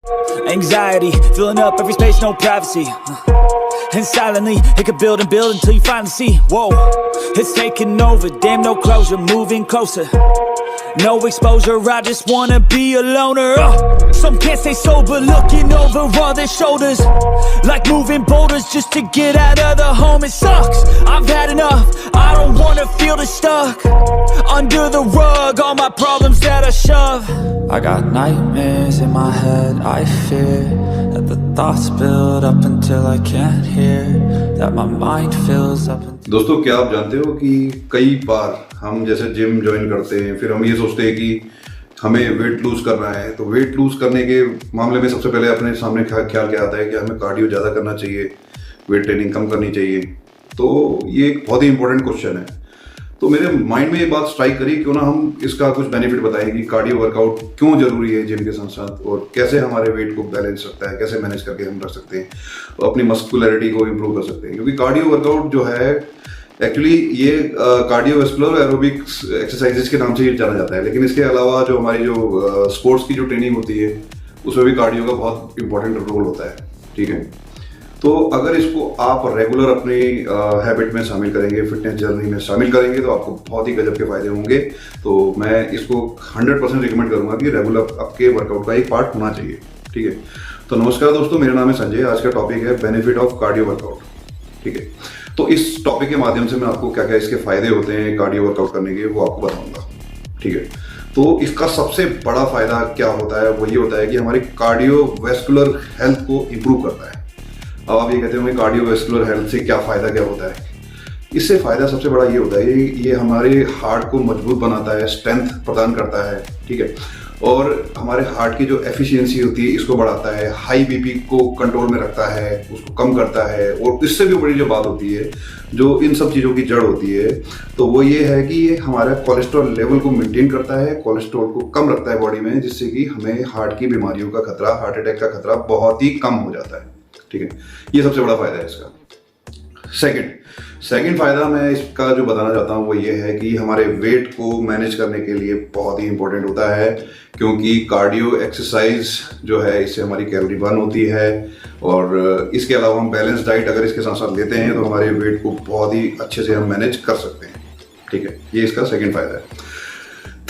Anxiety, filling up every space, no privacy. And silently, it could build and build until you finally see. Whoa, it's taking over, damn no closure, moving closer. No exposure, I just wanna be a loner. Some can't stay sober, looking over all their shoulders. Like moving boulders just to get out of the home. It sucks, I've had enough, I don't wanna feel stuck under the rug, all my problems that I shove. I got nightmares in my head, I fear that the thoughts build up until I can't hear, that my mind fills up. दोस्तों, क्या आप जानते हो कि कई बार हम जैसे gym join करते हैं, फिर हम ये सोचते हैं कि हमें वेट लूज करना है, तो वेट लूज करने के मामले में सबसे पहले अपने सामने ख्याल क्या आता है कि हमें कार्डियो ज़्यादा करना चाहिए, वेट ट्रेनिंग कम करनी चाहिए। तो ये एक बहुत ही इंपॉर्टेंट क्वेश्चन है। तो मेरे माइंड में ये बात स्ट्राइक करी, क्यों ना हम इसका कुछ बेनिफिट बताएं कि कार्डियो वर्कआउट क्यों जरूरी है जिम के साथ साथ, और कैसे हमारे वेट को बैलेंस रखता है, कैसे मैनेज करके हम रख सकते हैं, तो अपनी मस्कुलरिटी को इम्प्रूव कर सकते हैं। क्योंकि कार्डियो वर्कआउट जो है एक्चुअली ये कार्डियोवैस्कुलर एरोबिक्स एक्सरसाइजेज के नाम से ही जाना जाता है, लेकिन इसके अलावा जो हमारी जो स्पोर्ट्स की जो ट्रेनिंग होती है उसमें भी कार्डियो का बहुत इंपॉर्टेंट रोल होता है। ठीक है, तो अगर इसको आप रेगुलर अपनी हैबिट में शामिल करेंगे, फिटनेस जर्नी में शामिल करेंगे, तो आपको बहुत ही गजब के फायदे होंगे। तो मैं इसको 100% रिकमेंड करूंगा कि रेगुलर आपके वर्कआउट का एक पार्ट होना चाहिए। ठीक है, तो नमस्कार दोस्तों, मेरा नाम है संजय। आज का टॉपिक है बेनिफिट ऑफ कार्डियो वर्कआउट। ठीक है, तो इस टॉपिक के माध्यम से मैं आपको क्या क्या इसके फायदे होते हैं कार्डियो वर्कआउट करने के, वो आपको बताऊंगा। ठीक है, तो इसका सबसे बड़ा फायदा क्या होता है, वो ये होता है कि हमारी कार्डियोवैस्कुलर हेल्थ को इंप्रूव करता है। अब आप ये कहते होंगे कार्डियोवैस्कुलर हेल्थ से क्या फायदा क्या होता है। इससे फायदा सबसे बड़ा ये होता है, ये हमारे हार्ट को मजबूत बनाता है, स्ट्रेंथ प्रदान करता है। ठीक है, और हमारे हार्ट की जो एफिशिएंसी होती है इसको बढ़ाता है, हाई बीपी को कंट्रोल में रखता है, उसको कम करता है। और इससे भी बड़ी जो बात होती है, जो इन सब चीज़ों की जड़ होती है, तो वो ये है कि ये हमारा कोलेस्ट्रॉल लेवल को मेंटेन करता है, कोलेस्ट्रॉल को कम रखता है बॉडी में, जिससे कि हमें हार्ट की बीमारियों का खतरा, हार्ट अटैक का खतरा बहुत ही कम हो जाता है। ठीक है, ये सबसे बड़ा फायदा है इसका। सेकंड फायदा मैं इसका जो बताना चाहता हूँ वो ये है कि हमारे वेट को मैनेज करने के लिए बहुत ही इंपॉर्टेंट होता है, क्योंकि कार्डियो एक्सरसाइज जो है इससे हमारी कैलोरी बर्न होती है, और इसके अलावा हम बैलेंस डाइट अगर इसके साथ साथ लेते हैं तो हमारे वेट को बहुत ही अच्छे से हम मैनेज कर सकते हैं। ठीक है, ये इसका सेकेंड फायदा है।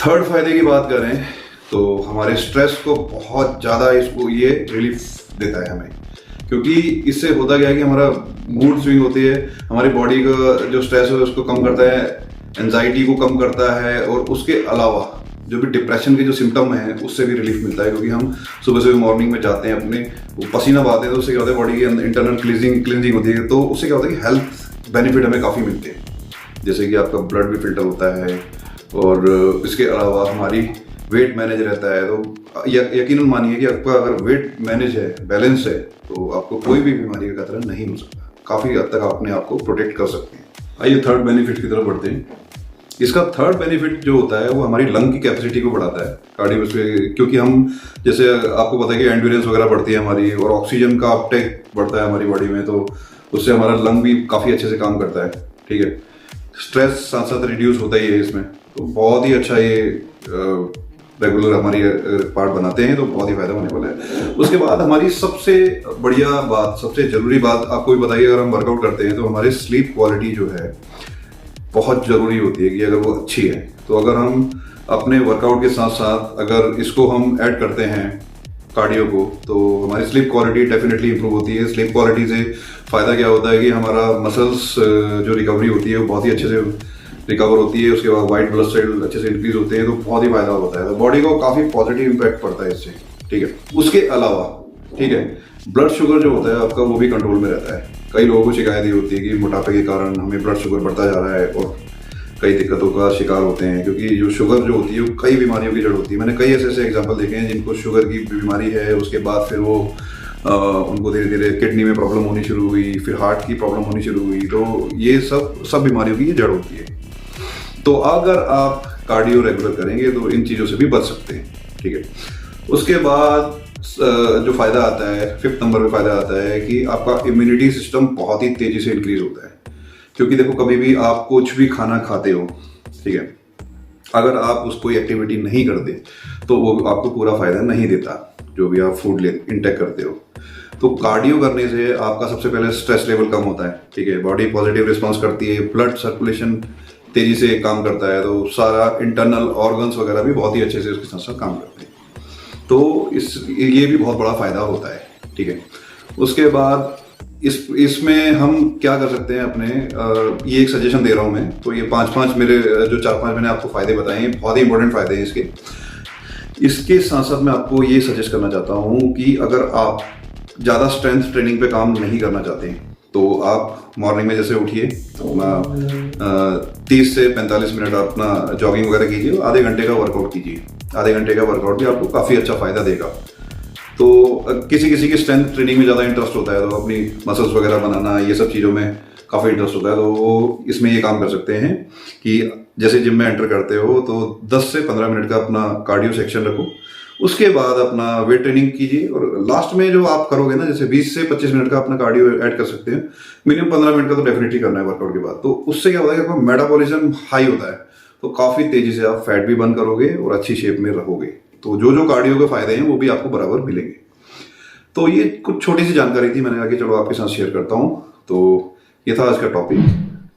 थर्ड फायदे की बात करें तो हमारे स्ट्रेस को बहुत ज़्यादा इसको ये रिलीफ देता है हमें, क्योंकि इससे होता क्या है कि हमारा मूड स्विंग होती है, हमारी बॉडी का जो स्ट्रेस है उसको कम करता है, एंजाइटी को कम करता है, और उसके अलावा जो भी डिप्रेशन के जो सिम्टम हैं उससे भी रिलीफ मिलता है। क्योंकि हम सुबह सुबह मॉर्निंग में जाते हैं, अपने पसीना बहाते हैं, तो उससे क्या होता है बॉडी की इंटरनल क्लींजिंग होती है, तो उससे क्या होता है कि हेल्थ बेनिफिट हमें काफ़ी मिलते हैं, जैसे कि आपका ब्लड भी फिल्टर होता है, और इसके अलावा हमारी वेट मैनेज रहता है। तो यकीनन मानिए कि आपका अगर वेट मैनेज है, बैलेंस है, तो आपको कोई भी बीमारी का खतरा नहीं हो सकता, काफ़ी हद तक अपने आप को प्रोटेक्ट कर सकते हैं। आइए थर्ड बेनिफिट की तरफ बढ़ते हैं। इसका थर्ड बेनिफिट जो होता है वो हमारी लंग की कैपेसिटी को बढ़ाता है कार्डियो, क्योंकि हम जैसे आपको पता है कि एंड्योरेंस वगैरह बढ़ती है हमारी, और ऑक्सीजन का अपटेक बढ़ता है हमारी बॉडी में, तो उससे हमारा लंग भी काफ़ी अच्छे से काम करता है। ठीक है, स्ट्रेस साथ साथ रिड्यूस होता ही है इसमें, तो बहुत ही अच्छा ये रेगुलर हमारी पार्ट बनाते हैं, तो बहुत ही फायदा होने वाला है। उसके बाद हमारी सबसे बढ़िया बात, सबसे जरूरी बात आपको भी बताइए, अगर हम वर्कआउट करते हैं तो हमारी स्लीप क्वालिटी जो है बहुत ज़रूरी होती है कि अगर वो अच्छी है, तो अगर हम अपने वर्कआउट के साथ साथ अगर इसको हम ऐड करते हैं कार्डियो को, तो हमारी स्लीप क्वालिटी डेफिनेटली इंप्रूव होती है। स्लीप क्वालिटी से फ़ायदा क्या होता है कि हमारा मसल्स जो रिकवरी होती है वो बहुत ही अच्छे से रिकवर होती है, उसके बाद वाइट ब्लड सेल अच्छे से इंक्रीज होते हैं, तो बहुत ही फायदा होता है, तो बॉडी को काफ़ी पॉजिटिव इम्पैक्ट पड़ता है इससे। ठीक है, उसके अलावा ठीक है ब्लड शुगर जो होता है आपका वो भी कंट्रोल में रहता है। कई लोगों को शिकायत ये होती है कि मोटापे के कारण हमें ब्लड शुगर बढ़ता जा रहा है और कई दिक्कतों का शिकार होते हैं, क्योंकि जो शुगर जो होती है वो कई बीमारियों की जड़ होती है। मैंने कई ऐसे एग्जाम्पल देखे हैं जिनको शुगर की बीमारी है, उसके बाद फिर वो उनको धीरे धीरे किडनी में प्रॉब्लम होनी शुरू हुई, फिर हार्ट की प्रॉब्लम होनी शुरू हुई, तो ये सब बीमारियों की ये जड़ होती है। तो अगर आप कार्डियो रेगुलर करेंगे तो इन चीज़ों से भी बच सकते हैं। ठीक है, उसके बाद जो फायदा आता है, फिफ्थ नंबर पे फायदा आता है कि आपका इम्यूनिटी सिस्टम बहुत ही तेजी से इंक्रीज होता है। क्योंकि देखो कभी भी आप कुछ भी खाना खाते हो, ठीक है, अगर आप उस कोई एक्टिविटी नहीं करते तो वो आपको पूरा फायदा नहीं देता। जो भी आप फूड इंटेक करते हो। तो कार्डियो करने से आपका सबसे पहले स्ट्रेस लेवल कम होता है, ठीक है, बॉडी पॉजिटिव रिस्पॉन्स करती है, ब्लड सर्कुलेशन तेजी से काम करता है, तो सारा इंटरनल ऑर्गन्स वगैरह भी बहुत ही अच्छे से उसके साथ साथ काम करते हैं। तो ये भी बहुत बड़ा फायदा होता है, ठीक है। उसके बाद इसमें हम क्या कर सकते हैं अपने, ये एक सजेशन दे रहा हूँ मैं, तो ये 5 मेरे जो 4-5 मैंने आपको फायदे बताए हैं, बहुत ही इंपॉर्टेंट फायदे हैं इसके साथ साथ मैं आपको ये सजेस्ट करना चाहता हूँ कि अगर आप ज़्यादा स्ट्रेंथ ट्रेनिंग पे काम नहीं करना चाहते हैं तो आप मॉर्निंग में जैसे उठिए तो अपना 30 से 45 मिनट अपना जॉगिंग वगैरह कीजिए, आधे घंटे का वर्कआउट कीजिए। आधे घंटे का वर्कआउट भी आपको काफ़ी अच्छा फायदा देगा। तो किसी किसी की स्ट्रेंथ ट्रेनिंग में ज़्यादा इंटरेस्ट होता है, तो अपनी मसल्स वगैरह बनाना ये सब चीज़ों में काफ़ी इंटरेस्ट होता है, तो वो इसमें ये काम कर सकते हैं कि जैसे जिम में एंटर करते हो तो 10 से 15 मिनट का अपना कार्डियो सेक्शन रखो, उसके बाद अपना वेट ट्रेनिंग कीजिए, और लास्ट में जो आप करोगे ना, जैसे 20 से 25 मिनट का अपना कार्डियो ऐड कर सकते हैं। मिनिमम 15 मिनट का तो डेफिनेटली करना है वर्कआउट के बाद। तो उससे क्या होता है कि आपका मेटाबॉलिज्म हाई होता है, तो काफ़ी तेजी से आप फैट भी बर्न करोगे और अच्छी शेप में रहोगे। तो जो कार्डियो के फायदे हैं वो भी आपको बराबर मिलेंगे। तो ये कुछ छोटी सी जानकारी थी, मैंने कहा कि चलो आपके साथ शेयर करता हूँ। तो ये था आज का टॉपिक।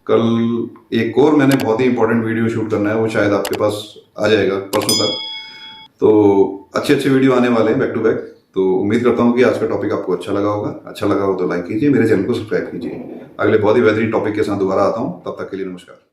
कल एक और मैंने बहुत ही इंपॉर्टेंट वीडियो शूट करना है, वो शायद आपके पास आ जाएगा परसों तक। तो अच्छे वीडियो आने वाले हैं बैक टू बैक। तो उम्मीद करता हूँ कि आज का टॉपिक आपको अच्छा लगा होगा। अच्छा लगा हो तो लाइक कीजिए, मेरे चैनल को सब्सक्राइब कीजिए। अगले बहुत ही बेहतरीन टॉपिक के साथ दोबारा आता हूँ, तब तक के लिए नमस्कार।